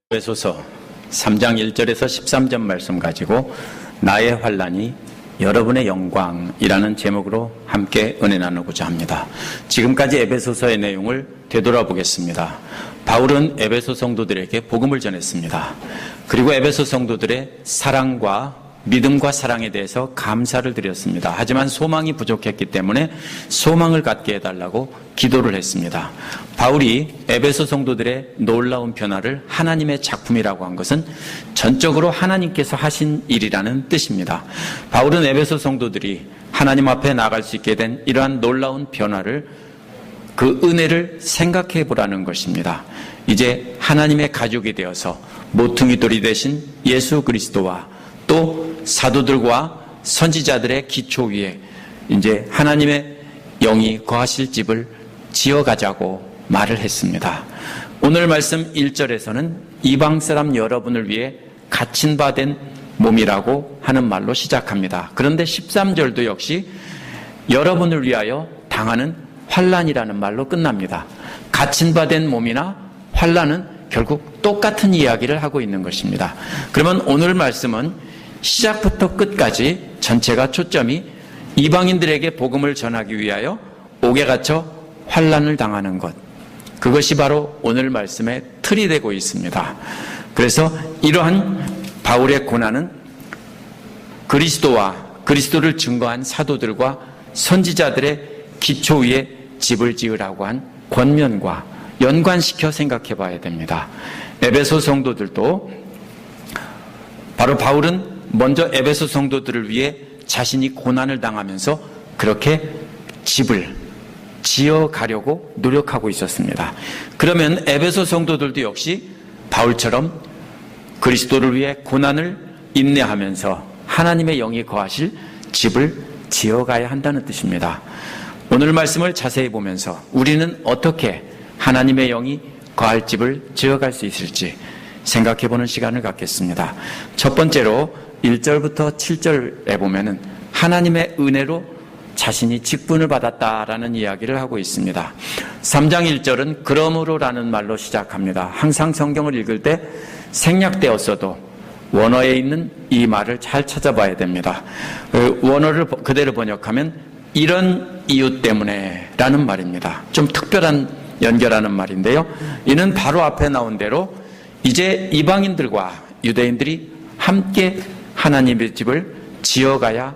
에베소서 3장 1절에서 13절 말씀 가지고 나의 환난이 여러분의 영광이라는 제목으로 함께 은혜 나누고자 합니다. 지금까지 에베소서의 내용을 되돌아보겠습니다. 바울은 에베소 성도들에게 복음을 전했습니다. 그리고 에베소 성도들의 사랑과 믿음과 사랑에 대해서 감사를 드렸습니다. 하지만 소망이 부족했기 때문에 소망을 갖게 해달라고 기도를 했습니다. 바울이 에베소 성도들의 놀라운 변화를 하나님의 작품이라고 한 것은 전적으로 하나님께서 하신 일이라는 뜻입니다. 바울은 에베소 성도들이 하나님 앞에 나갈 수 있게 된 이러한 놀라운 변화를, 그 은혜를 생각해 보라는 것입니다. 이제 하나님의 가족이 되어서 모퉁이돌이 되신 예수 그리스도와 또 사도들과 선지자들의 기초 위에 이제 하나님의 영이 거하실 집을 지어가자고 말을 했습니다. 오늘 말씀 1절에서는 이방 사람 여러분을 위해 갇힌 바 된 몸이라고 하는 말로 시작합니다. 그런데 13절도 역시 여러분을 위하여 당하는 환난이라는 말로 끝납니다. 갇힌 바 된 몸이나 환난은 결국 똑같은 이야기를 하고 있는 것입니다. 그러면 오늘 말씀은 시작부터 끝까지 전체가 초점이 이방인들에게 복음을 전하기 위하여 옥에 갇혀 환난을 당하는 것, 그것이 바로 오늘 말씀의 틀이 되고 있습니다. 그래서 이러한 바울의 고난은 그리스도와 그리스도를 증거한 사도들과 선지자들의 기초 위에 집을 지으라고 한 권면과 연관시켜 생각해 봐야 됩니다. 에베소 성도들도 바로 바울은 먼저 에베소 성도들을 위해 자신이 고난을 당하면서 그렇게 집을 지어가려고 노력하고 있었습니다. 그러면 에베소 성도들도 역시 바울처럼 그리스도를 위해 고난을 인내하면서 하나님의 영이 거하실 집을 지어가야 한다는 뜻입니다. 오늘 말씀을 자세히 보면서 우리는 어떻게 하나님의 영이 거할 집을 지어갈 수 있을지 생각해보는 시간을 갖겠습니다. 첫 번째로 1절부터 7절에 보면은 하나님의 은혜로 자신이 직분을 받았다라는 이야기를 하고 있습니다. 3장 1절은 그러므로라는 말로 시작합니다. 항상 성경을 읽을 때 생략되었어도 원어에 있는 이 말을 잘 찾아봐야 됩니다. 원어를 그대로 번역하면 이런 이유 때문에 라는 말입니다. 좀 특별한 연결하는 말인데요. 이는 바로 앞에 나온 대로 이제 이방인들과 유대인들이 함께 하나님의 집을 지어가야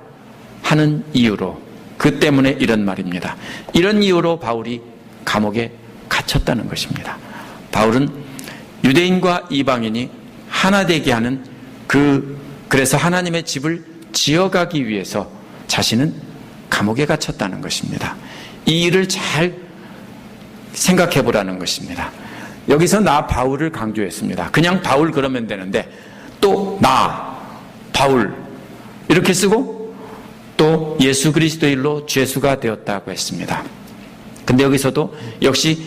하는 이유로, 그 때문에 이런 말입니다. 이런 이유로 바울이 감옥에 갇혔다는 것입니다. 바울은 유대인과 이방인이 하나 되게 하는 그래서 하나님의 집을 지어가기 위해서 자신은 감옥에 갇혔다는 것입니다. 이 일을 잘 생각해 보라는 것입니다. 여기서 나 바울을 강조했습니다. 그냥 바울 그러면 되는데 또 나 바울 이렇게 쓰고 또 예수 그리스도의 일로 죄수가 되었다고 했습니다. 근데 여기서도 역시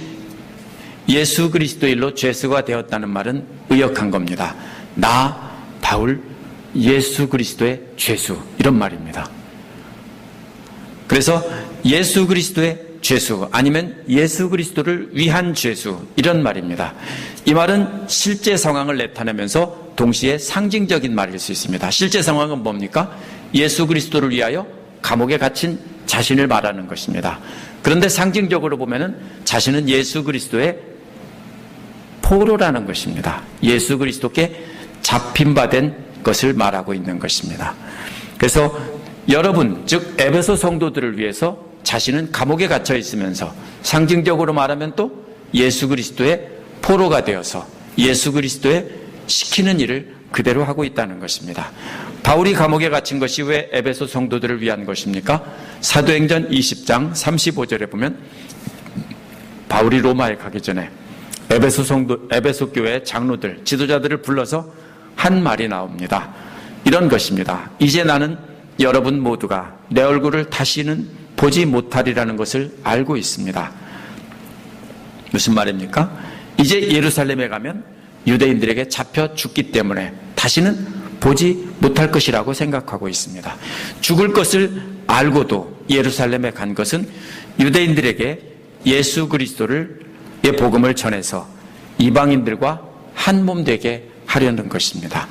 예수 그리스도의 일로 죄수가 되었다는 말은 의역한 겁니다. 나 바울 예수 그리스도의 죄수, 이런 말입니다. 그래서 예수 그리스도의 죄수 아니면 예수 그리스도를 위한 죄수, 이런 말입니다. 이 말은 실제 상황을 나타내면서 동시에 상징적인 말일 수 있습니다. 실제 상황은 뭡니까? 예수 그리스도를 위하여 감옥에 갇힌 자신을 말하는 것입니다. 그런데 상징적으로 보면은 자신은 예수 그리스도의 포로라는 것입니다. 예수 그리스도께 잡힌 바 된 것을 말하고 있는 것입니다. 그래서 여러분, 즉 에베소 성도들을 위해서 자신은 감옥에 갇혀 있으면서 상징적으로 말하면 또 예수 그리스도의 포로가 되어서 예수 그리스도의 시키는 일을 그대로 하고 있다는 것입니다. 바울이 감옥에 갇힌 것이 왜 에베소 성도들을 위한 것입니까? 사도행전 20장 35절에 보면 바울이 로마에 가기 전에 에베소 교회 장로들, 지도자들을 불러서 한 말이 나옵니다. 이런 것입니다. 이제 나는 여러분 모두가 내 얼굴을 다시는 보지 못하리라는 것을 알고 있습니다. 무슨 말입니까? 이제 예루살렘에 가면 유대인들에게 잡혀 죽기 때문에 다시는 보지 못할 것이라고 생각하고 있습니다. 죽을 것을 알고도 예루살렘에 간 것은 유대인들에게 예수 그리스도의 복음을 전해서 이방인들과 한 몸 되게 하려는 것입니다.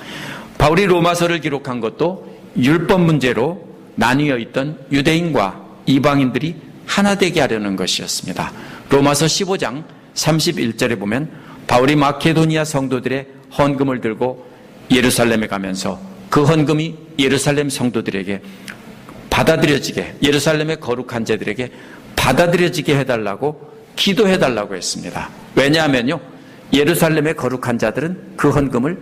바울이 로마서를 기록한 것도 율법 문제로 나뉘어 있던 유대인과 이방인들이 하나 되게 하려는 것이었습니다. 로마서 15장 31절에 보면 바울이 마케도니아 성도들의 헌금을 들고 예루살렘에 가면서 그 헌금이 예루살렘 성도들에게 받아들여지게, 예루살렘의 거룩한 자들에게 받아들여지게 해달라고 기도해달라고 했습니다. 왜냐하면요, 예루살렘의 거룩한 자들은 그 헌금을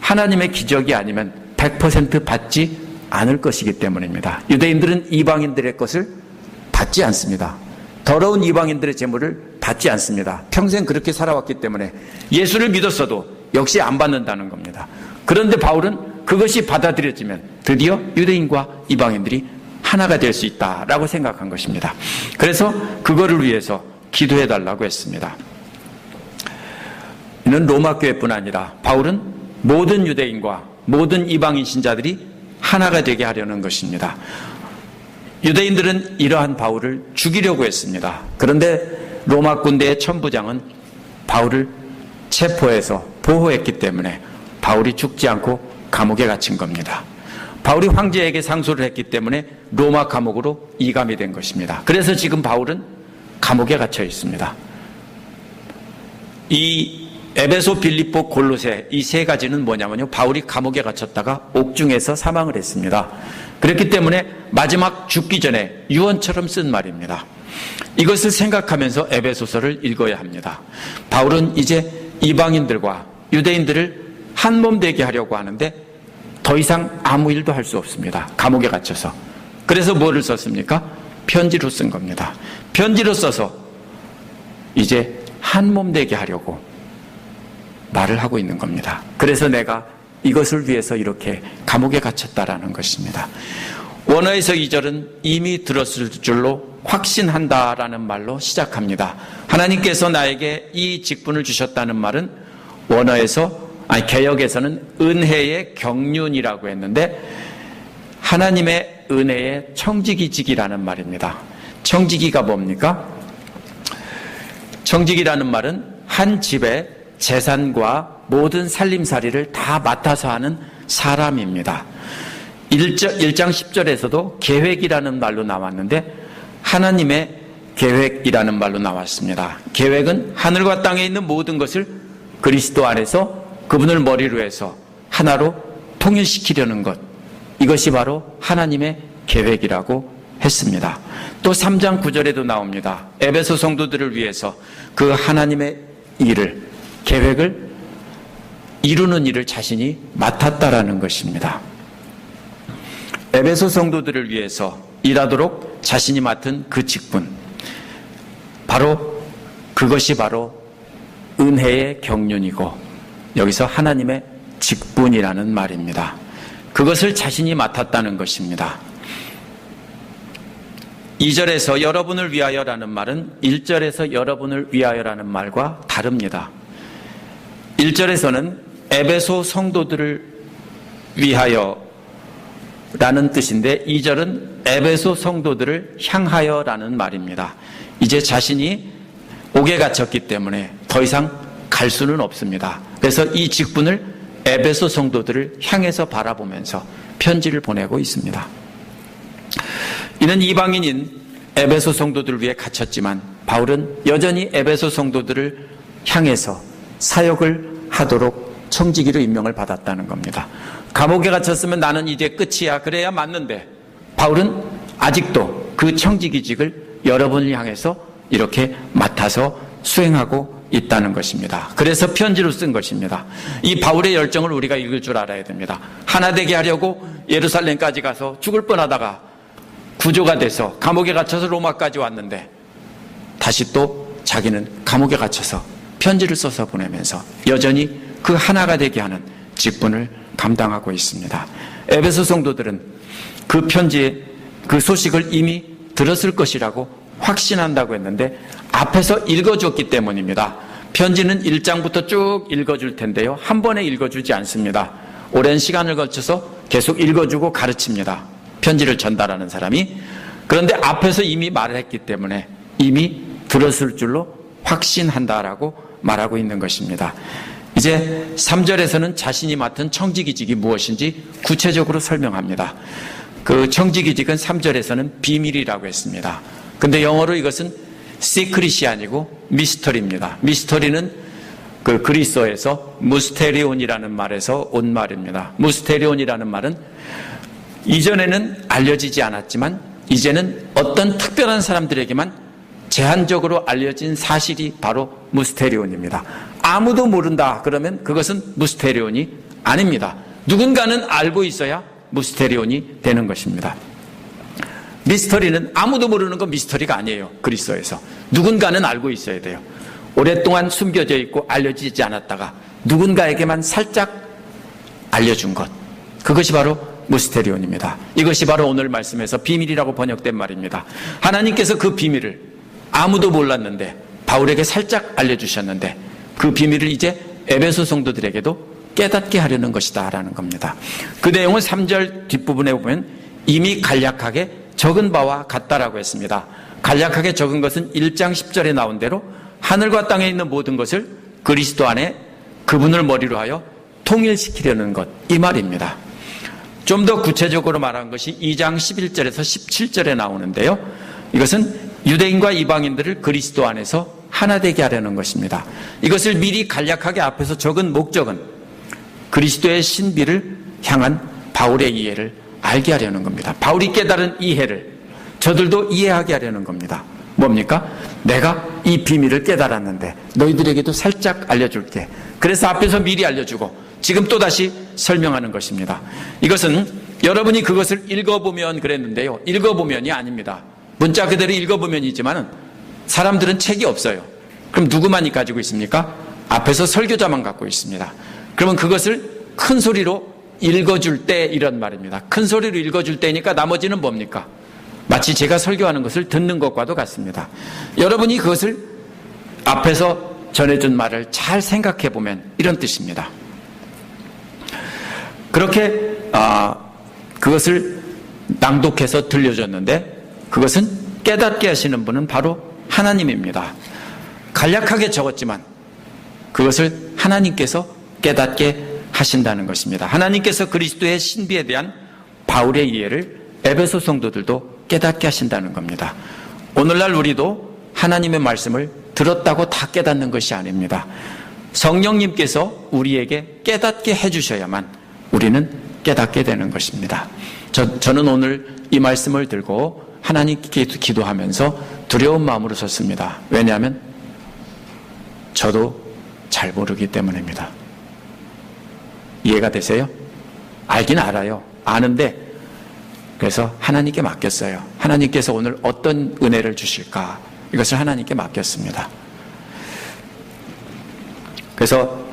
하나님의 기적이 아니면 100% 받지 않을 것이기 때문입니다. 유대인들은 이방인들의 것을 받지 않습니다. 더러운 이방인들의 재물을 받지 않습니다. 평생 그렇게 살아왔기 때문에 예수를 믿었어도 역시 안 받는다는 겁니다. 그런데 바울은 그것이 받아들여지면 드디어 유대인과 이방인들이 하나가 될 수 있다라고 생각한 것입니다. 그래서 그거를 위해서 기도해달라고 했습니다. 이는 로마 교회뿐 아니라 바울은 모든 유대인과 모든 이방인 신자들이 하나가 되게 하려는 것입니다. 유대인들은 이러한 바울을 죽이려고 했습니다. 그런데 로마 군대의 천부장은 바울을 체포해서 보호했기 때문에 바울이 죽지 않고 감옥에 갇힌 겁니다. 바울이 황제에게 상소를 했기 때문에 로마 감옥으로 이감이 된 것입니다. 그래서 지금 바울은 감옥에 갇혀 있습니다. 이 에베소, 빌립보, 골로새 이 세 가지는 뭐냐면요, 바울이 감옥에 갇혔다가 옥중에서 사망을 했습니다. 그렇기 때문에 마지막 죽기 전에 유언처럼 쓴 말입니다. 이것을 생각하면서 에베소서를 읽어야 합니다. 바울은 이제 이방인들과 유대인들을 한 몸 되게 하려고 하는데 더 이상 아무 일도 할 수 없습니다. 감옥에 갇혀서. 그래서 뭐를 썼습니까? 편지로 쓴 겁니다. 편지로 써서 이제 한 몸 되게 하려고 말을 하고 있는 겁니다. 그래서 내가 이것을 위해서 이렇게 감옥에 갇혔다라는 것입니다. 원어에서 이 절은 이미 들었을 줄로 확신한다라는 말로 시작합니다. 하나님께서 나에게 이 직분을 주셨다는 말은 원어에서, 개역에서는 은혜의 경륜이라고 했는데 하나님의 은혜의 청지기직이라는 말입니다. 청지기가 뭡니까? 청지기라는 말은 한 집에 재산과 모든 살림살이를 다 맡아서 하는 사람입니다. 1장 10절에서도 계획이라는 말로 나왔는데 하나님의 계획이라는 말로 나왔습니다. 계획은 하늘과 땅에 있는 모든 것을 그리스도 안에서 그분을 머리로 해서 하나로 통일시키려는 것, 이것이 바로 하나님의 계획이라고 했습니다. 또 3장 9절에도 나옵니다. 에베소 성도들을 위해서 그 하나님의 일을, 계획을 이루는 일을 자신이 맡았다라는 것입니다. 에베소 성도들을 위해서 일하도록 자신이 맡은 그 직분, 그것이 바로 은혜의 경륜이고 여기서 하나님의 직분이라는 말입니다. 그것을 자신이 맡았다는 것입니다. 2절에서 여러분을 위하여라는 말은 1절에서 여러분을 위하여라는 말과 다릅니다. 1절에서는 에베소 성도들을 위하여라는 뜻인데 2절은 에베소 성도들을 향하여라는 말입니다. 이제 자신이 옥에 갇혔기 때문에 더 이상 갈 수는 없습니다. 그래서 이 직분을 에베소 성도들을 향해서 바라보면서 편지를 보내고 있습니다. 이는 이방인인 에베소 성도들을 위해 갇혔지만 바울은 여전히 에베소 성도들을 향해서 사역을 하도록 청지기로 임명을 받았다는 겁니다. 감옥에 갇혔으면 나는 이제 끝이야, 그래야 맞는데 바울은 아직도 그 청지기직을 여러분을 향해서 이렇게 맡아서 수행하고 있다는 것입니다. 그래서 편지로 쓴 것입니다. 이 바울의 열정을 우리가 읽을 줄 알아야 됩니다. 하나 되게 하려고 예루살렘까지 가서 죽을 뻔하다가 구조가 돼서 감옥에 갇혀서 로마까지 왔는데 다시 또 자기는 감옥에 갇혀서 편지를 써서 보내면서 여전히 그 하나가 되게 하는 직분을 감당하고 있습니다. 에베소 성도들은 그 편지의 그 소식을 이미 들었을 것이라고 확신한다고 했는데 앞에서 읽어줬기 때문입니다. 편지는 1장부터 쭉 읽어줄 텐데요, 한 번에 읽어주지 않습니다. 오랜 시간을 거쳐서 계속 읽어주고 가르칩니다. 편지를 전달하는 사람이. 그런데 앞에서 이미 말을 했기 때문에 이미 들었을 줄로 확신한다라고 말하고 있는 것입니다. 이제 3절에서는 자신이 맡은 청지기직이 무엇인지 구체적으로 설명합니다. 그 청지기직은 3절에서는 비밀이라고 했습니다. 근데 영어로 이것은 시크릿이 아니고 미스터리입니다. 미스터리는 그 그리스어에서 무스테리온이라는 말에서 온 말입니다. 무스테리온이라는 말은 이전에는 알려지지 않았지만 이제는 어떤 특별한 사람들에게만 제한적으로 알려진 사실이 바로 무스테리온입니다. 아무도 모른다 그러면 그것은 무스테리온이 아닙니다. 누군가는 알고 있어야 무스테리온이 되는 것입니다. 미스터리는 아무도 모르는 건 미스터리가 아니에요. 그리스어에서 누군가는 알고 있어야 돼요. 오랫동안 숨겨져 있고 알려지지 않았다가 누군가에게만 살짝 알려준 것, 그것이 바로 무스테리온입니다. 이것이 바로 오늘 말씀에서 비밀이라고 번역된 말입니다. 하나님께서 그 비밀을 아무도 몰랐는데 바울에게 살짝 알려주셨는데 그 비밀을 이제 에베소 성도들에게도 깨닫게 하려는 것이다 라는 겁니다. 그 내용은 3절 뒷부분에 보면 이미 간략하게 적은 바와 같다라고 했습니다. 간략하게 적은 것은 1장 10절에 나온 대로 하늘과 땅에 있는 모든 것을 그리스도 안에 그분을 머리로 하여 통일시키려는 것, 이 말입니다. 좀 더 구체적으로 말한 것이 2장 11절에서 17절에 나오는데요. 이것은 유대인과 이방인들을 그리스도 안에서 하나 되게 하려는 것입니다. 이것을 미리 간략하게 앞에서 적은 목적은 그리스도의 신비를 향한 바울의 이해를 알게 하려는 겁니다. 바울이 깨달은 이해를 저들도 이해하게 하려는 겁니다. 뭡니까? 내가 이 비밀을 깨달았는데 너희들에게도 살짝 알려줄게. 그래서 앞에서 미리 알려주고 지금 또다시 설명하는 것입니다. 이것은 여러분이 그것을 읽어보면 그랬는데요. 읽어보면이 아닙니다. 문자 그대로 읽어보면이지만 사람들은 책이 없어요. 그럼 누구만이 가지고 있습니까? 앞에서 설교자만 갖고 있습니다. 그러면 그것을 큰 소리로 읽어줄 때 이런 말입니다. 큰 소리로 읽어줄 때니까 나머지는 뭡니까? 마치 제가 설교하는 것을 듣는 것과도 같습니다. 여러분이 그것을 앞에서 전해준 말을 잘 생각해 보면 이런 뜻입니다. 그렇게 그것을 낭독해서 들려줬는데 그것은 깨닫게 하시는 분은 바로 하나님입니다. 간략하게 적었지만 그것을 하나님께서 깨닫게 하신다는 것입니다. 하나님께서 그리스도의 신비에 대한 바울의 이해를 에베소 성도들도 깨닫게 하신다는 겁니다. 오늘날 우리도 하나님의 말씀을 들었다고 다 깨닫는 것이 아닙니다. 성령님께서 우리에게 깨닫게 해주셔야만 우리는 깨닫게 되는 것입니다. 저는 오늘 이 말씀을 들고 하나님께 기도하면서 두려운 마음으로 섰습니다. 왜냐하면 저도 잘 모르기 때문입니다. 이해가 되세요? 알긴 알아요. 아는데 그래서 하나님께 맡겼어요. 하나님께서 오늘 어떤 은혜를 주실까? 이것을 하나님께 맡겼습니다. 그래서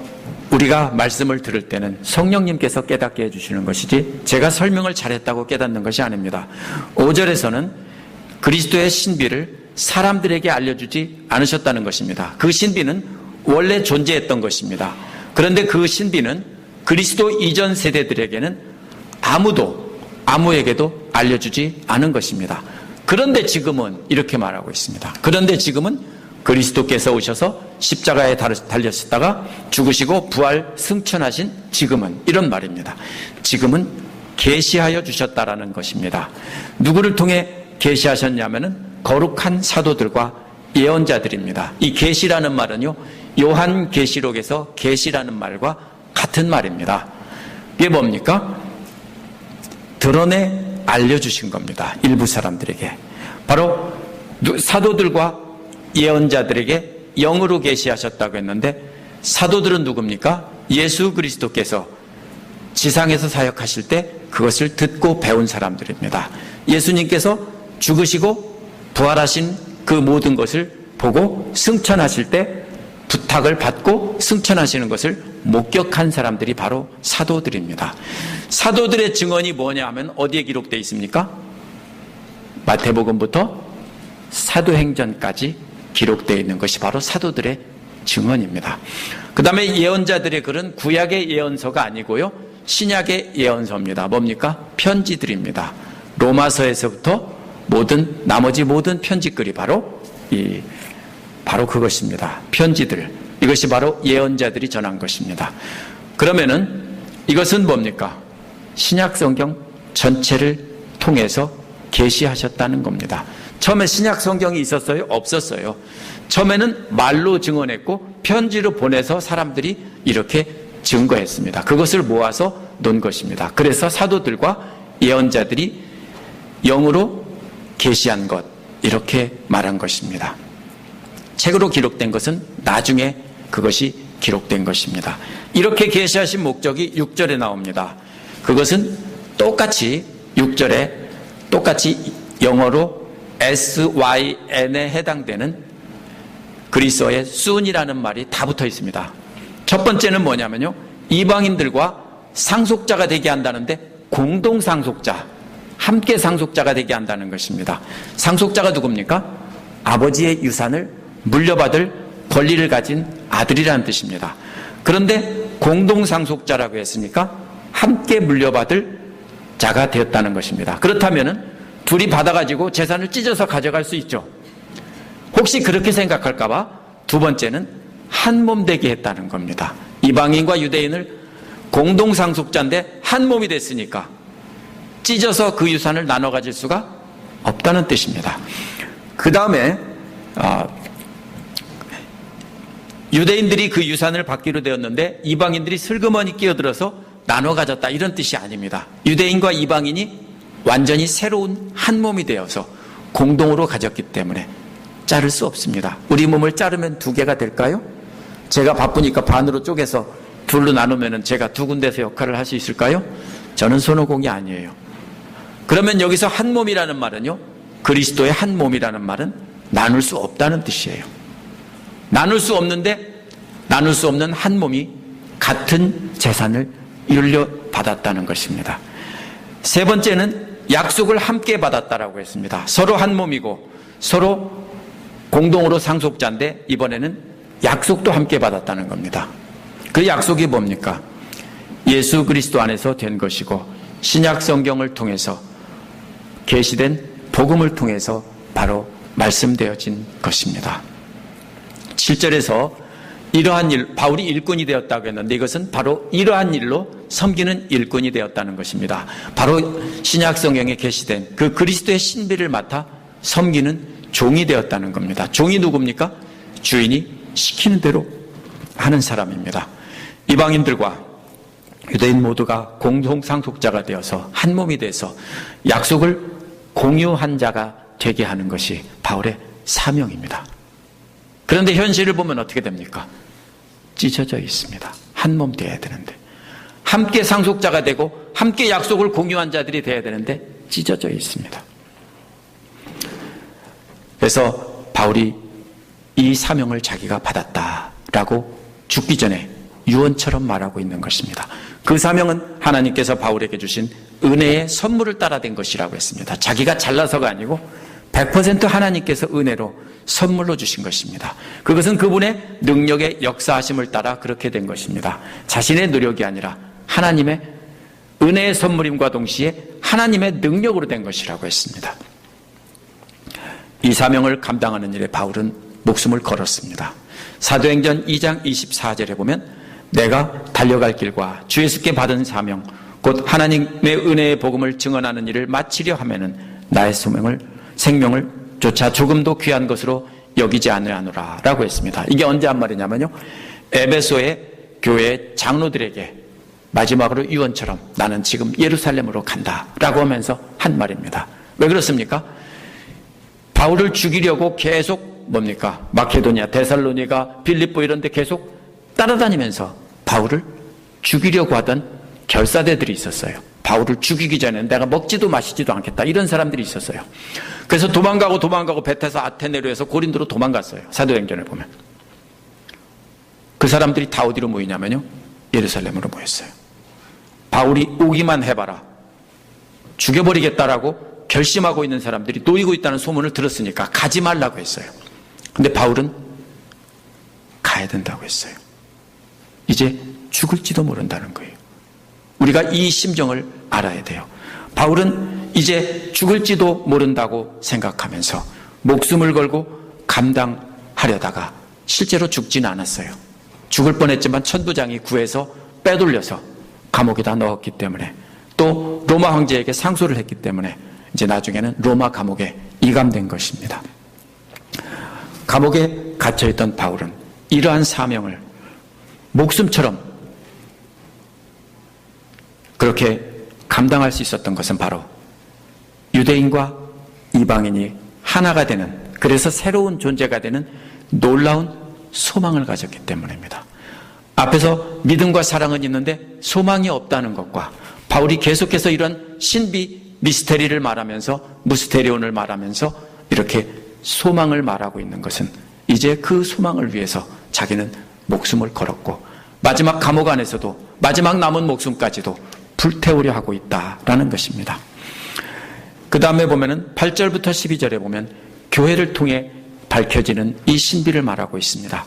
우리가 말씀을 들을 때는 성령님께서 깨닫게 해주시는 것이지 제가 설명을 잘했다고 깨닫는 것이 아닙니다. 5절에서는 그리스도의 신비를 사람들에게 알려주지 않으셨다는 것입니다. 그 신비는 원래 존재했던 것입니다. 그런데 그 신비는 그리스도 이전 세대들에게는 아무에게도 알려주지 않은 것입니다. 그런데 지금은 이렇게 말하고 있습니다. 그런데 지금은 그리스도께서 오셔서 십자가에 달렸다가 죽으시고 부활 승천하신 지금은 이런 말입니다. 지금은 계시하여 주셨다라는 것입니다. 누구를 통해 계시하셨냐면은 거룩한 사도들과 예언자들입니다. 이 계시라는 말은요, 요한계시록에서 계시라는 말과 같은 말입니다. 이게 뭡니까? 드러내 알려주신 겁니다. 일부 사람들에게. 바로 사도들과 예언자들에게 영으로 계시하셨다고 했는데 사도들은 누굽니까? 예수 그리스도께서 지상에서 사역하실 때 그것을 듣고 배운 사람들입니다. 예수님께서 죽으시고 부활하신 그 모든 것을 보고 승천하실 때 부탁을 받고 승천하시는 것을 목격한 사람들이 바로 사도들입니다. 사도들의 증언이 뭐냐 하면 어디에 기록되어 있습니까? 마태복음부터 사도행전까지 기록되어 있는 것이 바로 사도들의 증언입니다. 그 다음에 예언자들의 글은 구약의 예언서가 아니고요, 신약의 예언서입니다. 뭡니까? 편지들입니다. 로마서에서부터 나머지 모든 편지글이 바로 그것입니다. 편지들. 이것이 바로 예언자들이 전한 것입니다. 그러면은 이것은 뭡니까? 신약 성경 전체를 통해서 계시하셨다는 겁니다. 처음에 신약 성경이 있었어요? 없었어요. 처음에는 말로 증언했고 편지로 보내서 사람들이 이렇게 증거했습니다. 그것을 모아서 놓은 것입니다. 그래서 사도들과 예언자들이 영으로 계시한 것, 이렇게 말한 것입니다. 책으로 기록된 것은 나중에 그것이 기록된 것입니다. 이렇게 계시하신 목적이 6절에 나옵니다. 그것은 똑같이 6절에 똑같이 영어로 syn에 해당되는 그리스어의 soon이라는 말이 다 붙어 있습니다. 첫 번째는 뭐냐면요, 이방인들과 상속자가 되게 한다는데 공동 상속자, 함께 상속자가 되게 한다는 것입니다. 상속자가 누굽니까? 아버지의 유산을 물려받을 권리를 가진 아들이라는 뜻입니다. 그런데 공동 상속자라고 했으니까 함께 물려받을 자가 되었다는 것입니다. 그렇다면은 둘이 받아가지고 재산을 찢어서 가져갈 수 있죠. 혹시 그렇게 생각할까봐 두 번째는 한 몸 되게 했다는 겁니다. 이방인과 유대인을 공동 상속자인데 한 몸이 됐으니까 찢어서 그 유산을 나눠 가질 수가 없다는 뜻입니다. 그 다음에 유대인들이 그 유산을 받기로 되었는데 이방인들이 슬그머니 끼어들어서 나눠 가졌다, 이런 뜻이 아닙니다. 유대인과 이방인이 완전히 새로운 한 몸이 되어서 공동으로 가졌기 때문에 자를 수 없습니다. 우리 몸을 자르면 두 개가 될까요? 제가 바쁘니까 반으로 쪼개서 둘로 나누면 제가 두 군데서 역할을 할 수 있을까요? 저는 손오공이 아니에요. 그러면 여기서 한 몸이라는 말은요, 그리스도의 한 몸이라는 말은 나눌 수 없다는 뜻이에요. 나눌 수 없는데 나눌 수 없는 한 몸이 같은 재산을 물려받았다는 것입니다. 세 번째는 약속을 함께 받았다라고 했습니다. 서로 한 몸이고 서로 공동으로 상속자인데 이번에는 약속도 함께 받았다는 겁니다. 그 약속이 뭡니까? 예수 그리스도 안에서 된 것이고 신약 성경을 통해서 계시된 복음을 통해서 바로 말씀되어진 것입니다. 7절에서 이러한 일, 바울이 일꾼이 되었다고 했는데 이것은 바로 이러한 일로 섬기는 일꾼이 되었다는 것입니다. 바로 신약 성경에 계시된 그 그리스도의 신비를 맡아 섬기는 종이 되었다는 겁니다. 종이 누굽니까? 주인이 시키는 대로 하는 사람입니다. 이방인들과 유대인 모두가 공동 상속자가 되어서 한 몸이 돼서 약속을 공유한 자가 되게 하는 것이 바울의 사명입니다. 그런데 현실을 보면 어떻게 됩니까? 찢어져 있습니다. 한 몸 되어야 되는데, 함께 상속자가 되고 함께 약속을 공유한 자들이 되어야 되는데 찢어져 있습니다. 그래서 바울이 이 사명을 자기가 받았다라고 죽기 전에 유언처럼 말하고 있는 것입니다. 그 사명은 하나님께서 바울에게 주신 은혜의 선물을 따라 된 것이라고 했습니다. 자기가 잘나서가 아니고 100% 하나님께서 은혜로 선물로 주신 것입니다. 그것은 그분의 능력의 역사하심을 따라 그렇게 된 것입니다. 자신의 노력이 아니라 하나님의 은혜의 선물임과 동시에 하나님의 능력으로 된 것이라고 했습니다. 이 사명을 감당하는 일에 바울은 목숨을 걸었습니다. 사도행전 2장 24절에 보면 내가 달려갈 길과 주 예수께 받은 사명 곧 하나님의 은혜의 복음을 증언하는 일을 마치려 하면은 나의 생명을 조차 조금도 귀한 것으로 여기지 않으노라 라고 했습니다. 이게 언제 한 말이냐면요, 에베소의 교회 장로들에게 마지막으로 유언처럼 나는 지금 예루살렘으로 간다 라고 하면서 한 말입니다. 왜 그렇습니까? 바울을 죽이려고 계속 뭡니까? 마케도니아, 데살로니가, 빌립보 이런 데 계속 따라다니면서 바울을 죽이려고 하던 결사대들이 있었어요. 바울을 죽이기 전에 내가 먹지도 마시지도 않겠다, 이런 사람들이 있었어요. 그래서 도망가고 베테사 아테네로 해서 고린도로 도망갔어요. 사도행전을 보면 그 사람들이 다 어디로 모이냐면요, 예루살렘으로 모였어요. 바울이 오기만 해봐라, 죽여버리겠다라고 결심하고 있는 사람들이 놓이고 있다는 소문을 들었으니까 가지 말라고 했어요. 근데 바울은 가야 된다고 했어요. 이제 죽을지도 모른다는 거예요. 우리가 이 심정을 알아야 돼요. 바울은 이제 죽을지도 모른다고 생각하면서 목숨을 걸고 감당하려다가 실제로 죽지는 않았어요. 죽을 뻔했지만 천부장이 구해서 빼돌려서 감옥에다 넣었기 때문에, 또 로마 황제에게 상소를 했기 때문에 이제 나중에는 로마 감옥에 이감된 것입니다. 감옥에 갇혀있던 바울은 이러한 사명을 목숨처럼 그렇게 감당할 수 있었던 것은 바로 유대인과 이방인이 하나가 되는, 그래서 새로운 존재가 되는 놀라운 소망을 가졌기 때문입니다. 앞에서 믿음과 사랑은 있는데 소망이 없다는 것과, 바울이 계속해서 이런 신비 미스테리를 말하면서, 무스테리온을 말하면서 이렇게 소망을 말하고 있는 것은 이제 그 소망을 위해서 자기는 목숨을 걸었고, 마지막 감옥 안에서도 마지막 남은 목숨까지도 불태우려 하고 있다라는 것입니다. 그 다음에 보면은 8절부터 12절에 보면 교회를 통해 밝혀지는 이 신비를 말하고 있습니다.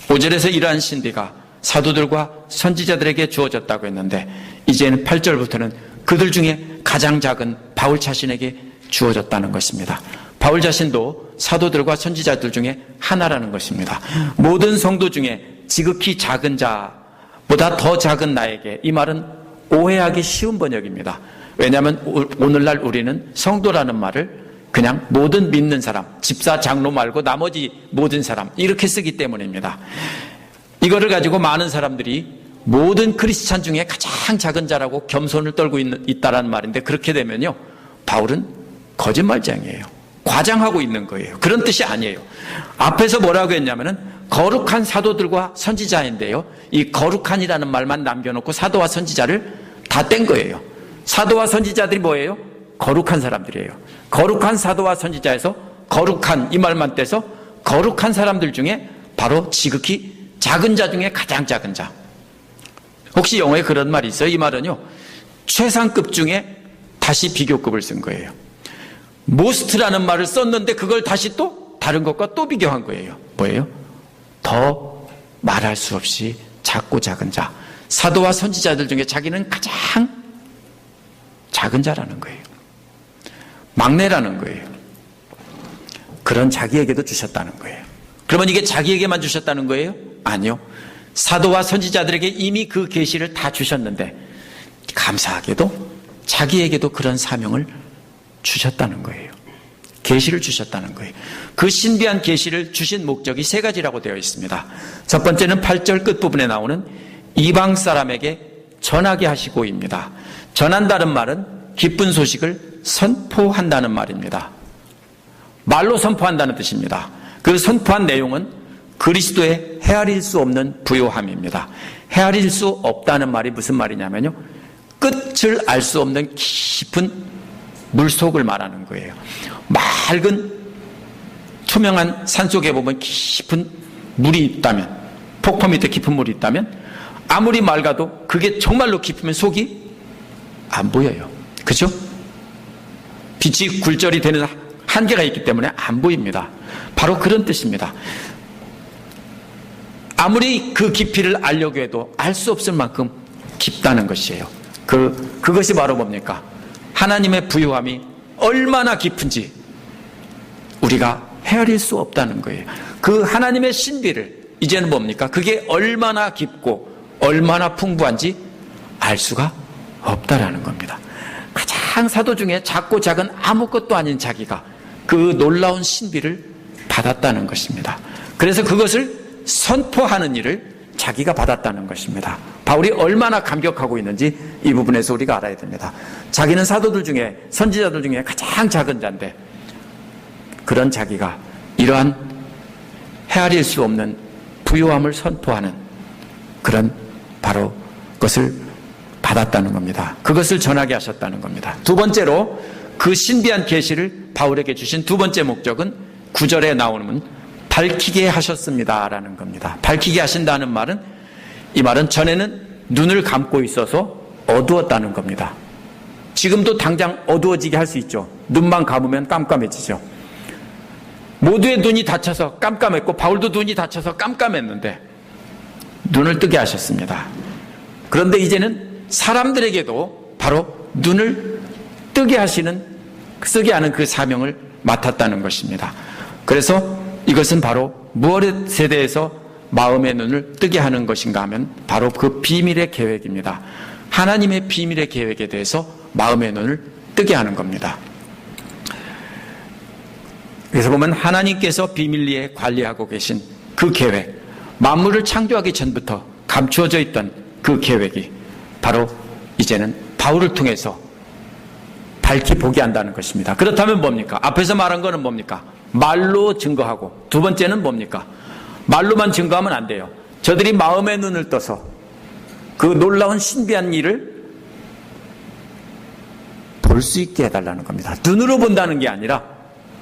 5절에서 이러한 신비가 사도들과 선지자들에게 주어졌다고 했는데, 이제는 8절부터는 그들 중에 가장 작은 바울 자신에게 주어졌다는 것입니다. 바울 자신도 사도들과 선지자들 중에 하나라는 것입니다. 모든 성도 중에 지극히 작은 자보다 더 작은 나에게, 이 말은 오해하기 쉬운 번역입니다. 왜냐하면 오늘날 우리는 성도라는 말을 그냥 모든 믿는 사람, 집사, 장로 말고 나머지 모든 사람 이렇게 쓰기 때문입니다. 이거를 가지고 많은 사람들이 모든 크리스찬 중에 가장 작은 자라고 겸손을 떨고 있다라는 말인데, 그렇게 되면요, 바울은 거짓말장이에요. 과장하고 있는 거예요. 그런 뜻이 아니에요. 앞에서 뭐라고 했냐면은 거룩한 사도들과 선지자인데요, 이 거룩한이라는 말만 남겨놓고 사도와 선지자를 다 뗀 거예요. 사도와 선지자들이 뭐예요? 거룩한 사람들이에요. 거룩한 사도와 선지자에서 거룩한 이 말만 떼서 거룩한 사람들 중에 바로 지극히 작은 자 중에 가장 작은 자. 혹시 영어에 그런 말이 있어요? 이 말은요, 최상급 중에 다시 비교급을 쓴 거예요. most라는 말을 썼는데 그걸 다시 또 다른 것과 또 비교한 거예요. 뭐예요? 더 말할 수 없이 작고 작은 자. 사도와 선지자들 중에 자기는 가장 작은 자라는 거예요. 막내라는 거예요. 그런 자기에게도 주셨다는 거예요. 그러면 이게 자기에게만 주셨다는 거예요? 아니요. 사도와 선지자들에게 이미 그 계시를 다 주셨는데, 감사하게도 자기에게도 그런 사명을 주셨다는 거예요. 계시를 주셨다는 거예요. 그 신비한 계시를 주신 목적이 세 가지라고 되어 있습니다. 첫 번째는 8절 끝부분에 나오는 이방 사람에게 전하게 하시고입니다. 전한다는 말은 기쁜 소식을 선포한다는 말입니다. 말로 선포한다는 뜻입니다. 그 선포한 내용은 그리스도의 헤아릴 수 없는 부요함입니다. 헤아릴 수 없다는 말이 무슨 말이냐면요, 끝을 알 수 없는 깊은 물속을 말하는 거예요. 맑은 투명한 산속에 보면 깊은 물이 있다면, 폭포 밑에 깊은 물이 있다면 아무리 맑아도 그게 정말로 깊으면 속이 안 보여요. 그죠? 빛이 굴절이 되는 한계가 있기 때문에 안 보입니다. 바로 그런 뜻입니다. 아무리 그 깊이를 알려고 해도 알 수 없을 만큼 깊다는 것이에요. 그것이 바로 뭡니까? 하나님의 부요함이 얼마나 깊은지 우리가 헤아릴 수 없다는 거예요. 그 하나님의 신비를 이제는 뭡니까? 그게 얼마나 깊고 얼마나 풍부한지 알 수가 없다라는 겁니다. 가장 사도 중에 작고 작은 아무것도 아닌 자기가 그 놀라운 신비를 받았다는 것입니다. 그래서 그것을 선포하는 일을 자기가 받았다는 것입니다. 바울이 얼마나 감격하고 있는지 이 부분에서 우리가 알아야 됩니다. 자기는 사도들 중에, 선지자들 중에 가장 작은 자인데, 그런 자기가 이러한 헤아릴 수 없는 부요함을 선포하는 그런 바로 것을 받았다는 겁니다. 그것을 전하게 하셨다는 겁니다. 두 번째로 그 신비한 계시를 바울에게 주신 두 번째 목적은 9절에 나오는 밝히게 하셨습니다라는 겁니다. 밝히게 하신다는 말은, 이 말은 전에는 눈을 감고 있어서 어두웠다는 겁니다. 지금도 당장 어두워지게 할 수 있죠. 눈만 감으면 깜깜해지죠. 모두의 눈이 닫혀서 깜깜했고 바울도 눈이 닫혀서 깜깜했는데 눈을 뜨게 하셨습니다. 그런데 이제는 사람들에게도 바로 눈을 뜨게 하는 그 사명을 맡았다는 것입니다. 그래서 이것은 바로 무엇에 대해서 마음의 눈을 뜨게 하는 것인가 하면 바로 그 비밀의 계획입니다. 하나님의 비밀의 계획에 대해서 마음의 눈을 뜨게 하는 겁니다. 그래서 보면 하나님께서 비밀리에 관리하고 계신 그 계획, 만물을 창조하기 전부터 감추어져 있던 그 계획이 바로 이제는 바울을 통해서 밝히 보게 한다는 것입니다. 그렇다면 뭡니까? 앞에서 말한 거는 뭡니까? 말로 증거하고, 두 번째는 뭡니까? 말로만 증거하면 안 돼요. 저들이 마음의 눈을 떠서 그 놀라운 신비한 일을 볼 수 있게 해달라는 겁니다. 눈으로 본다는 게 아니라,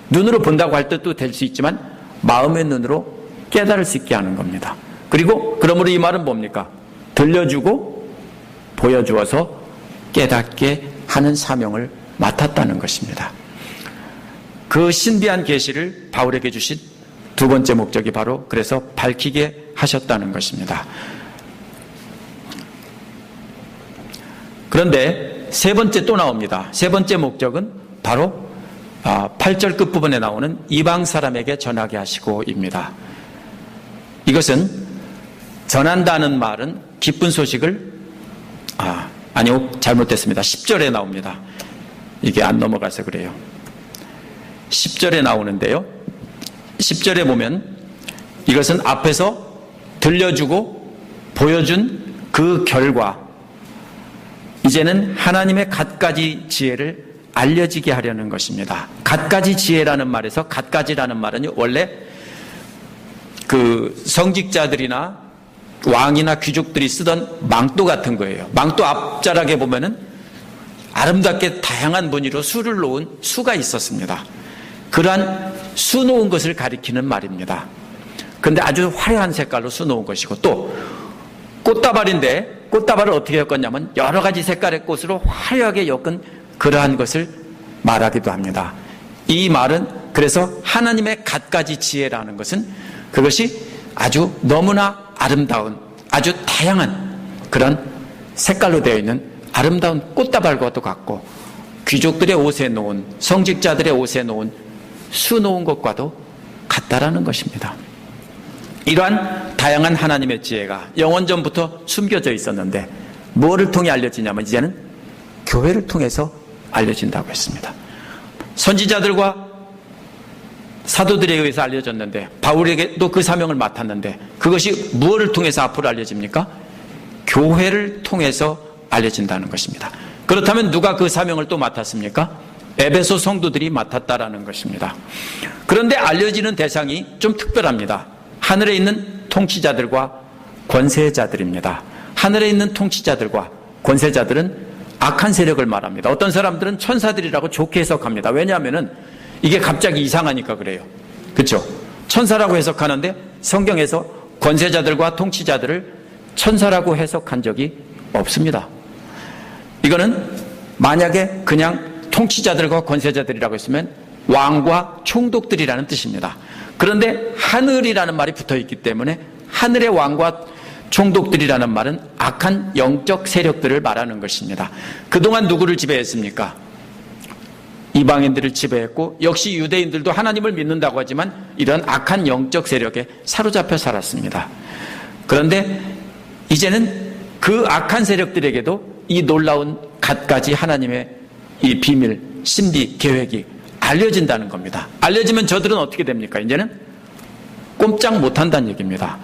눈으로 본다고 할 때도 될 수 있지만 마음의 눈으로 깨달을 수 있게 하는 겁니다. 그리고 그러므로 이 말은 뭡니까? 들려주고 보여주어서 깨닫게 하는 사명을 맡았다는 것입니다. 그 신비한 계시를 바울에게 주신 두 번째 목적이 바로 그래서 밝히게 하셨다는 것입니다. 그런데 세 번째 또 나옵니다. 세 번째 목적은 바로 8절 끝부분에 나오는 이방 사람에게 전하게 하시고입니다. 이것은 전한다는 말은 기쁜 소식을 아니요, 잘못됐습니다. 10절에 나옵니다. 이게 안 넘어가서 그래요. 10절에 나오는데요. 10절에 보면 이것은 앞에서 들려주고 보여준 그 결과, 이제는 하나님의 갖가지 지혜를 알려지게 하려는 것입니다. 갖가지 지혜라는 말에서, 갖가지라는 말은 원래 그 성직자들이나 왕이나 귀족들이 쓰던 망토 같은 거예요. 망토 앞자락에 보면은 아름답게 다양한 무늬로 수를 놓은 수가 있었습니다. 그러한 수 놓은 것을 가리키는 말입니다. 그런데 아주 화려한 색깔로 수 놓은 것이고, 또 꽃다발인데 꽃다발을 어떻게 엮었냐면 여러 가지 색깔의 꽃으로 화려하게 엮은 그러한 것을 말하기도 합니다. 이 말은 그래서 하나님의 갖가지 지혜라는 것은 그것이 아주 너무나 아름다운, 아주 다양한 그런 색깔로 되어 있는 아름다운 꽃다발과도 같고, 귀족들의 옷에 놓은, 성직자들의 옷에 놓은 수 놓은 것과도 같다라는 것입니다. 이러한 다양한 하나님의 지혜가 영원전부터 숨겨져 있었는데 뭐를 통해 알려지냐면 이제는 교회를 통해서 알려진다고 했습니다. 선지자들과 사도들에 의해서 알려졌는데, 바울에게도 그 사명을 맡았는데, 그것이 무엇을 통해서 앞으로 알려집니까? 교회를 통해서 알려진다는 것입니다. 그렇다면 누가 그 사명을 또 맡았습니까? 에베소 성도들이 맡았다라는 것입니다. 그런데 알려지는 대상이 좀 특별합니다. 하늘에 있는 통치자들과 권세자들입니다. 하늘에 있는 통치자들과 권세자들은 악한 세력을 말합니다. 어떤 사람들은 천사들이라고 좋게 해석합니다. 왜냐하면 이게 갑자기 이상하니까 그래요. 그렇죠? 천사라고 해석하는데 성경에서 권세자들과 통치자들을 천사라고 해석한 적이 없습니다. 이거는 만약에 그냥 통치자들과 권세자들이라고 했으면 왕과 총독들이라는 뜻입니다. 그런데 하늘이라는 말이 붙어있기 때문에 하늘의 왕과 총독들이라는 말은 악한 영적 세력들을 말하는 것입니다. 그동안 누구를 지배했습니까? 이방인들을 지배했고, 역시 유대인들도 하나님을 믿는다고 하지만 이런 악한 영적 세력에 사로잡혀 살았습니다. 그런데 이제는 그 악한 세력들에게도 이 놀라운 갖가지 하나님의 이 비밀, 신비, 계획이 알려진다는 겁니다. 알려지면 저들은 어떻게 됩니까? 이제는 꼼짝 못한다는 얘기입니다.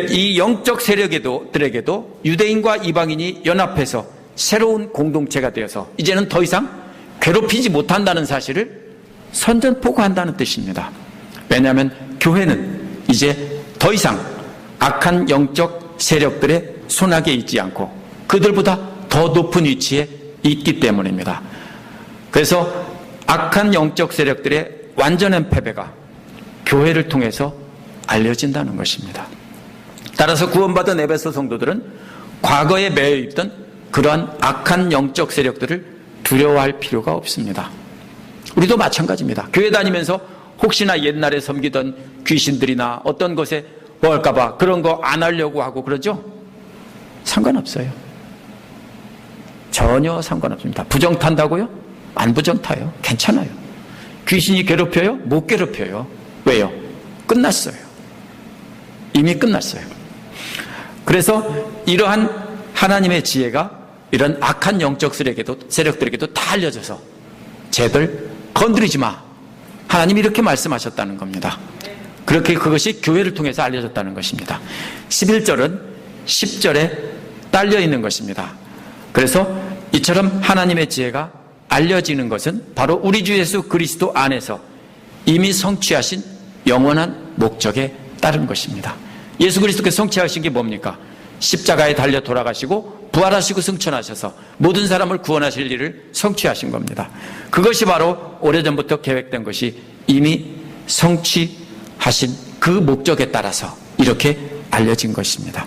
이 영적 세력들에게도 유대인과 이방인이 연합해서 새로운 공동체가 되어서 이제는 더 이상 괴롭히지 못한다는 사실을 선전포고한다는 뜻입니다. 왜냐하면 교회는 이제 더 이상 악한 영적 세력들의 손아귀에 있지 않고 그들보다 더 높은 위치에 있기 때문입니다. 그래서 악한 영적 세력들의 완전한 패배가 교회를 통해서 알려진다는 것입니다. 따라서 구원받은 에베소 성도들은 과거에 매여 있던 그러한 악한 영적 세력들을 두려워할 필요가 없습니다. 우리도 마찬가지입니다. 교회 다니면서 혹시나 옛날에 섬기던 귀신들이나 어떤 것에 뭐 할까봐 그런 거 안 하려고 하고 그러죠? 상관없어요. 전혀 상관없습니다. 부정 탄다고요? 안 부정 타요. 괜찮아요. 귀신이 괴롭혀요? 못 괴롭혀요. 왜요? 끝났어요. 이미 끝났어요. 그래서 이러한 하나님의 지혜가 이런 악한 영적 세력들에게도 다 알려져서 쟤들 건드리지 마. 하나님이 이렇게 말씀하셨다는 겁니다. 그렇게 그것이 교회를 통해서 알려졌다는 것입니다. 11절은 10절에 딸려 있는 것입니다. 그래서 이처럼 하나님의 지혜가 알려지는 것은 바로 우리 주 예수 그리스도 안에서 이미 성취하신 영원한 목적에 따른 것입니다. 예수 그리스도께서 성취하신 게 뭡니까? 십자가에 달려 돌아가시고 부활하시고 승천하셔서 모든 사람을 구원하실 일을 성취하신 겁니다. 그것이 바로 오래전부터 계획된 것이 이미 성취하신 그 목적에 따라서 이렇게 알려진 것입니다.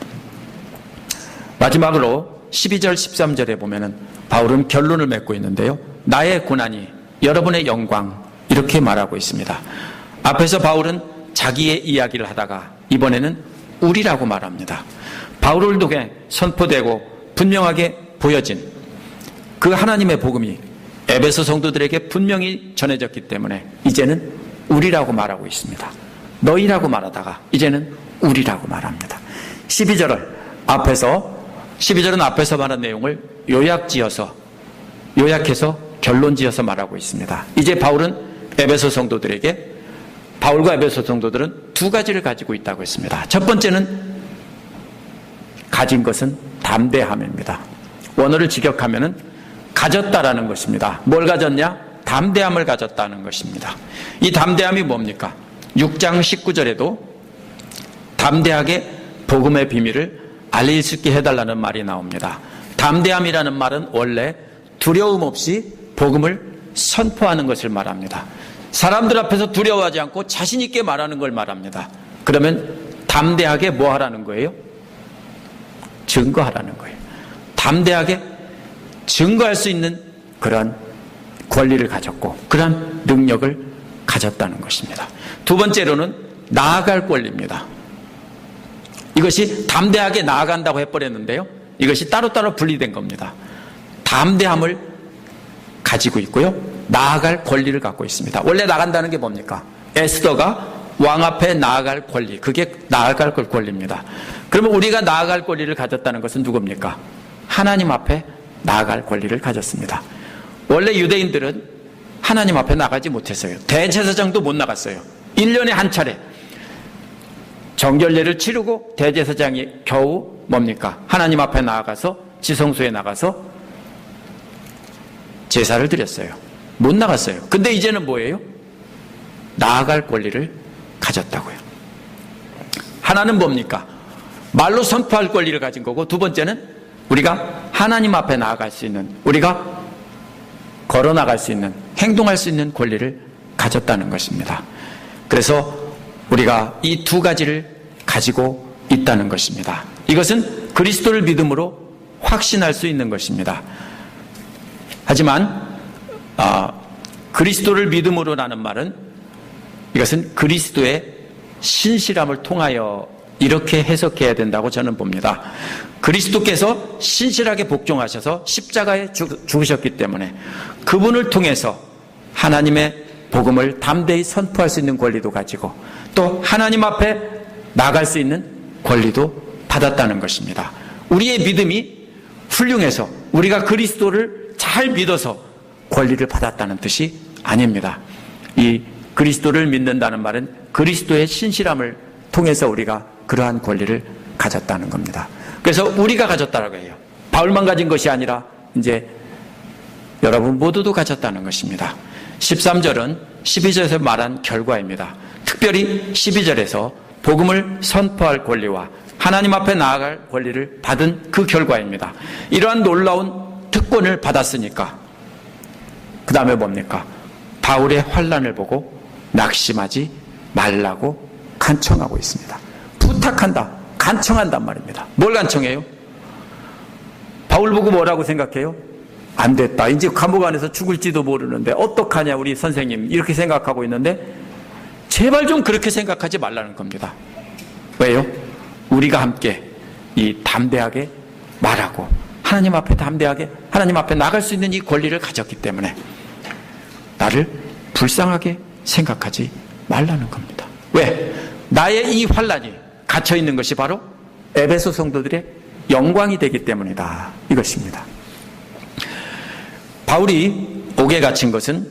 마지막으로 12절 13절에 보면은 바울은 결론을 맺고 있는데요. 나의 고난이 여러분의 영광, 이렇게 말하고 있습니다. 앞에서 바울은 자기의 이야기를 하다가 이번에는 우리라고 말합니다. 바울을 통해 선포되고 분명하게 보여진 그 하나님의 복음이 에베소 성도들에게 분명히 전해졌기 때문에 이제는 우리라고 말하고 있습니다. 너희라고 말하다가 이제는 우리라고 말합니다. 12절은 앞에서 말한 내용을 요약해서 결론지어서 말하고 있습니다. 이제 바울과 에베소 성도들은 두 가지를 가지고 있다고 했습니다. 첫 번째는 가진 것은 담대함입니다. 원어를 직역하면은 가졌다라는 것입니다. 뭘 가졌냐? 담대함을 가졌다는 것입니다. 이 담대함이 뭡니까? 6장 19절에도 담대하게 복음의 비밀을 알릴 수 있게 해달라는 말이 나옵니다. 담대함이라는 말은 원래 두려움 없이 복음을 선포하는 것을 말합니다. 사람들 앞에서 두려워하지 않고 자신 있게 말하는 걸 말합니다. 그러면 담대하게 뭐 하라는 거예요? 증거하라는 거예요. 담대하게 증거할 수 있는 그러한 권리를 가졌고 그러한 능력을 가졌다는 것입니다. 두 번째로는 나아갈 권리입니다. 이것이 담대하게 나아간다고 해버렸는데요. 이것이 따로따로 분리된 겁니다. 담대함을 가지고 있고요. 나아갈 권리를 갖고 있습니다. 원래 나간다는 게 뭡니까? 에스더가 왕 앞에 나아갈 권리, 그게 나아갈 권리입니다. 그러면 우리가 나아갈 권리를 가졌다는 것은 누굽니까? 하나님 앞에 나아갈 권리를 가졌습니다. 원래 유대인들은 하나님 앞에 나가지 못했어요. 대제사장도 못 나갔어요. 1년에 한 차례 정결례를 치르고 대제사장이 겨우 뭡니까? 하나님 앞에 나아가서 지성소에 나가서 제사를 드렸어요. 못 나갔어요. 근데 이제는 뭐예요? 나아갈 권리를 가졌다고요. 하나는 뭡니까? 말로 선포할 권리를 가진 거고, 두 번째는 우리가 하나님 앞에 나아갈 수 있는, 우리가 걸어 나갈 수 있는, 행동할 수 있는 권리를 가졌다는 것입니다. 그래서 우리가 이 두 가지를 가지고 있다는 것입니다. 이것은 그리스도를 믿음으로 확신할 수 있는 것입니다. 하지만 그리스도를 믿음으로라는 말은 이것은 그리스도의 신실함을 통하여 이렇게 해석해야 된다고 저는 봅니다. 그리스도께서 신실하게 복종하셔서 십자가에 죽으셨기 때문에 그분을 통해서 하나님의 복음을 담대히 선포할 수 있는 권리도 가지고 또 하나님 앞에 나갈 수 있는 권리도 받았다는 것입니다. 우리의 믿음이 훌륭해서 우리가 그리스도를 잘 믿어서 권리를 받았다는 뜻이 아닙니다. 이 그리스도를 믿는다는 말은 그리스도의 신실함을 통해서 우리가 그러한 권리를 가졌다는 겁니다. 그래서 우리가 가졌다라고 해요. 바울만 가진 것이 아니라 이제 여러분 모두도 가졌다는 것입니다. 13절은 12절에서 말한 결과입니다. 특별히 12절에서 복음을 선포할 권리와 하나님 앞에 나아갈 권리를 받은 그 결과입니다. 이러한 놀라운 특권을 받았으니까 그 다음에 뭡니까? 바울의 환난을 보고 낙심하지 말라고 간청하고 있습니다. 부탁한다, 간청한단 말입니다. 뭘 간청해요? 바울 보고 뭐라고 생각해요? 안 됐다, 이제 감옥 안에서 죽을지도 모르는데 어떡하냐 우리 선생님, 이렇게 생각하고 있는데 제발 좀 그렇게 생각하지 말라는 겁니다. 왜요? 우리가 함께 이 담대하게 말하고 하나님 앞에 담대하게 하나님 앞에 나갈 수 있는 이 권리를 가졌기 때문에 나를 불쌍하게 생각하지 말라는 겁니다. 왜? 나의 이 환난이 갇혀 있는 것이 바로 에베소 성도들의 영광이 되기 때문이다. 이것입니다. 바울이 옥에 갇힌 것은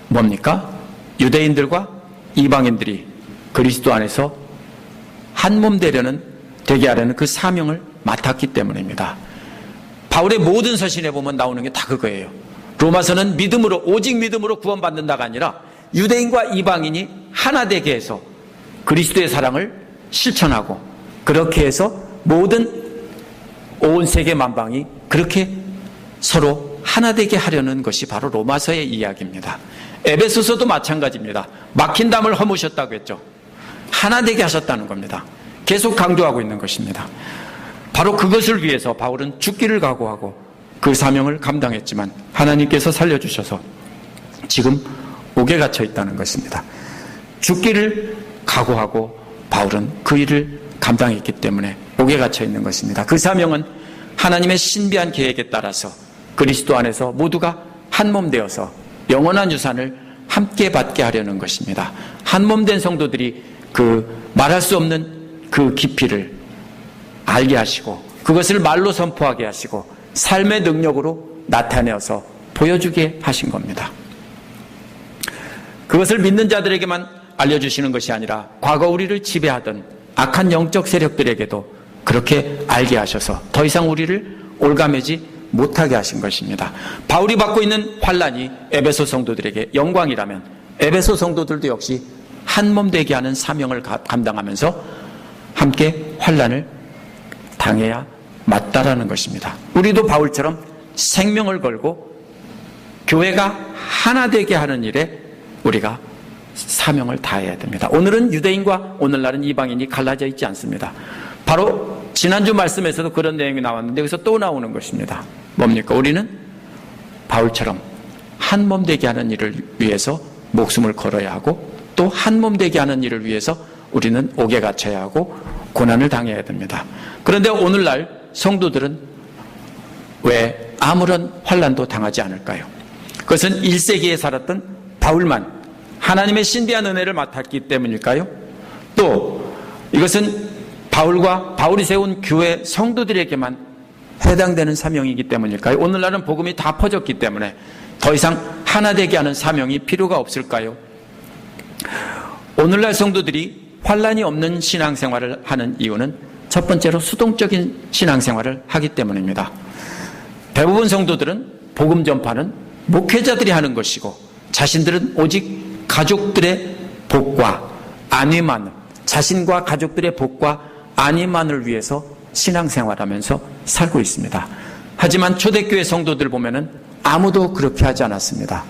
뭡니까? 유대인들과 이방인들이 그리스도 안에서 한 몸 되게 하려는 그 사명을 맡았기 때문입니다. 바울의 모든 서신에 보면 나오는 게 다 그거예요. 로마서는 믿음으로, 오직 믿음으로 구원받는다가 아니라 유대인과 이방인이 하나 되게 해서 그리스도의 사랑을 실천하고, 그렇게 해서 모든 온 세계 만방이 그렇게 서로 하나 되게 하려는 것이 바로 로마서의 이야기입니다. 에베소서도 마찬가지입니다. 막힌 담을 허무셨다고 했죠. 하나 되게 하셨다는 겁니다. 계속 강조하고 있는 것입니다. 바로 그것을 위해서 바울은 죽기를 각오하고 그 사명을 감당했지만 하나님께서 살려주셔서 지금 옥에 갇혀 있다는 것입니다. 죽기를 각오하고 바울은 그 일을 감당했기 때문에 옥에 갇혀 있는 것입니다. 그 사명은 하나님의 신비한 계획에 따라서 그리스도 안에서 모두가 한 몸 되어서 영원한 유산을 함께 받게 하려는 것입니다. 한 몸 된 성도들이 그 말할 수 없는 그 깊이를 알게 하시고 그것을 말로 선포하게 하시고 삶의 능력으로 나타내어서 보여주게 하신 겁니다. 그것을 믿는 자들에게만 알려주시는 것이 아니라 과거 우리를 지배하던 악한 영적 세력들에게도 그렇게 알게 하셔서 더 이상 우리를 올가매지 못하게 하신 것입니다. 바울이 받고 있는 환난이 에베소 성도들에게 영광이라면 에베소 성도들도 역시 한 몸 되게 하는 사명을 감당하면서 함께 환난을 당해야 맞다라는 것입니다. 우리도 바울처럼 생명을 걸고 교회가 하나 되게 하는 일에 우리가 사명을 다해야 됩니다. 오늘은 유대인과 오늘날은 이방인이 갈라져 있지 않습니다. 바로 지난주 말씀에서도 그런 내용이 나왔는데 여기서 또 나오는 것입니다. 뭡니까? 우리는 바울처럼 한 몸 되게 하는 일을 위해서 목숨을 걸어야 하고 또 한 몸 되게 하는 일을 위해서 우리는 옥에 갇혀야 하고 고난을 당해야 됩니다. 그런데 오늘날 성도들은 왜 아무런 환난도 당하지 않을까요? 그것은 1세기에 살았던 바울만 하나님의 신비한 은혜를 맡았기 때문일까요? 또 이것은 바울이 세운 교회 성도들에게만 해당되는 사명이기 때문일까요? 오늘날은 복음이 다 퍼졌기 때문에 더 이상 하나 되게 하는 사명이 필요가 없을까요? 오늘날 성도들이 환난이 없는 신앙생활을 하는 이유는 첫 번째로 수동적인 신앙생활을 하기 때문입니다. 대부분 성도들은 복음 전파는 목회자들이 하는 것이고 자신들은 오직 가족들의 복과 안위만, 자신과 가족들의 복과 안위만을 위해서 신앙생활하면서 살고 있습니다. 하지만 초대교회 성도들 보면은 아무도 그렇게 하지 않았습니다.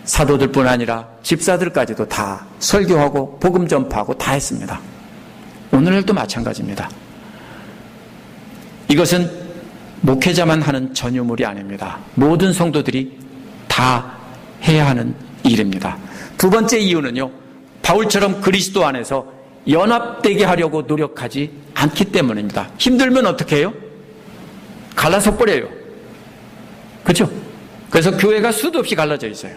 사도들뿐 아니라 집사들까지도 다 설교하고 복음 전파하고 다 했습니다. 오늘날도 마찬가지입니다. 이것은 목회자만 하는 전유물이 아닙니다. 모든 성도들이 다 해야 하는 일입니다. 두 번째 이유는요, 바울처럼 그리스도 안에서 연합되게 하려고 노력하지 않기 때문입니다. 힘들면 어떻게 해요? 갈라서 버려요. 그렇죠? 그래서 교회가 수도 없이 갈라져 있어요.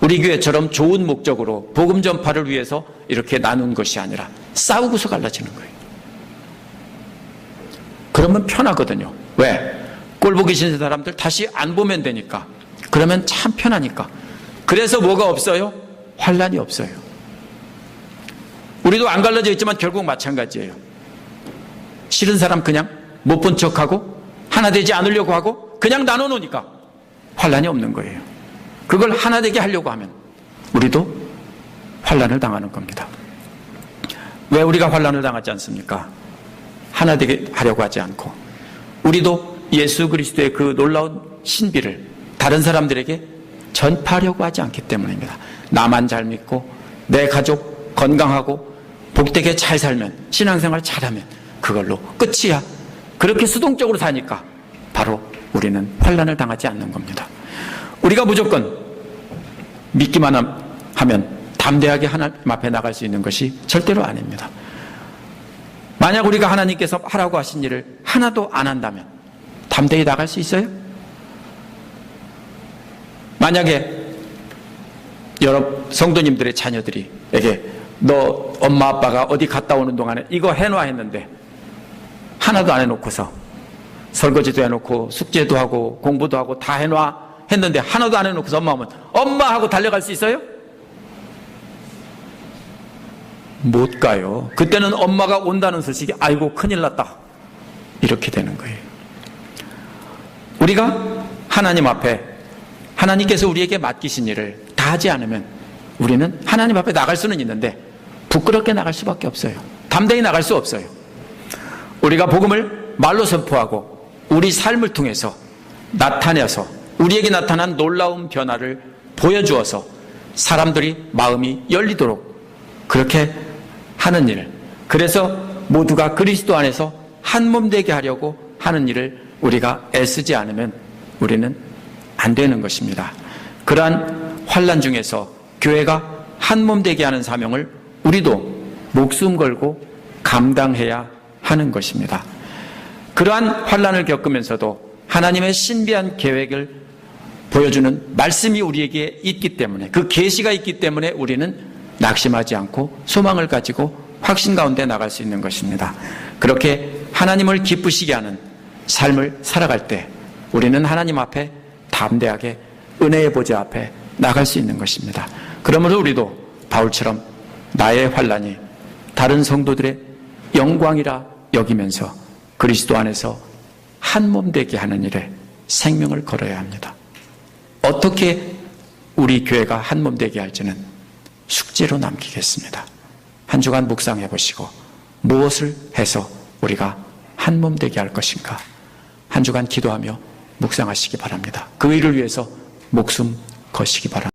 우리 교회처럼 좋은 목적으로 복음 전파를 위해서 이렇게 나눈 것이 아니라 싸우고서 갈라지는 거예요. 그러면 편하거든요. 왜? 꼴 보기 싫은 사람들 다시 안 보면 되니까. 그러면 참 편하니까. 그래서 뭐가 없어요? 환난이 없어요. 우리도 안 갈라져 있지만 결국 마찬가지예요. 싫은 사람 그냥 못 본 척하고 하나 되지 않으려고 하고 그냥 나눠놓으니까 환난이 없는 거예요. 그걸 하나 되게 하려고 하면 우리도 환난을 당하는 겁니다. 왜 우리가 환난을 당하지 않습니까? 하나 되게 하려고 하지 않고 우리도 예수 그리스도의 그 놀라운 신비를 다른 사람들에게 전파하려고 하지 않기 때문입니다. 나만 잘 믿고 내 가족 건강하고 복되게 잘 살면 신앙생활 잘하면 그걸로 끝이야. 그렇게 수동적으로 사니까 바로 우리는 환난을 당하지 않는 겁니다. 우리가 무조건 믿기만 하면 담대하게 하나님 앞에 나갈 수 있는 것이 절대로 아닙니다. 만약 우리가 하나님께서 하라고 하신 일을 하나도 안 한다면 담대히 나갈 수 있어요? 만약에 여러 성도님들의 자녀들에게 너 엄마 아빠가 어디 갔다 오는 동안에 이거 해놔 했는데 하나도 안 해놓고서 설거지도 해놓고 숙제도 하고 공부도 하고 다 해놔 했는데 하나도 안 해놓고서 엄마 오면 엄마 하고 달려갈 수 있어요? 못 가요. 그때는 엄마가 온다는 소식이 아이고 큰일 났다 이렇게 되는 거예요. 우리가 하나님 앞에 하나님께서 우리에게 맡기신 일을 다 하지 않으면 우리는 하나님 앞에 나갈 수는 있는데 부끄럽게 나갈 수밖에 없어요. 담대히 나갈 수 없어요. 우리가 복음을 말로 선포하고 우리 삶을 통해서 나타내서 우리에게 나타난 놀라운 변화를 보여주어서 사람들이 마음이 열리도록 그렇게 하는 일, 그래서 모두가 그리스도 안에서 한 몸 되게 하려고 하는 일을 우리가 애쓰지 않으면 우리는 안 되는 것입니다. 그러한 환난 중에서 교회가 한 몸 되게 하는 사명을 우리도 목숨 걸고 감당해야 하는 것입니다. 그러한 환난을 겪으면서도 하나님의 신비한 계획을 보여주는 말씀이 우리에게 있기 때문에, 그 계시가 있기 때문에 우리는 낙심하지 않고 소망을 가지고 확신 가운데 나갈 수 있는 것입니다. 그렇게 하나님을 기쁘시게 하는 삶을 살아갈 때 우리는 하나님 앞에 담대하게 은혜의 보좌 앞에 나갈 수 있는 것입니다. 그러므로 우리도 바울처럼 나의 환난이 다른 성도들의 영광이라 여기면서 그리스도 안에서 한 몸 되게 하는 일에 생명을 걸어야 합니다. 어떻게 우리 교회가 한 몸 되게 할지는 숙제로 남기겠습니다. 한 주간 묵상해 보시고 무엇을 해서 우리가 한 몸 되게 할 것인가 한 주간 기도하며 묵상하시기 바랍니다. 그 일을 위해서 목숨 거시기 바랍니다.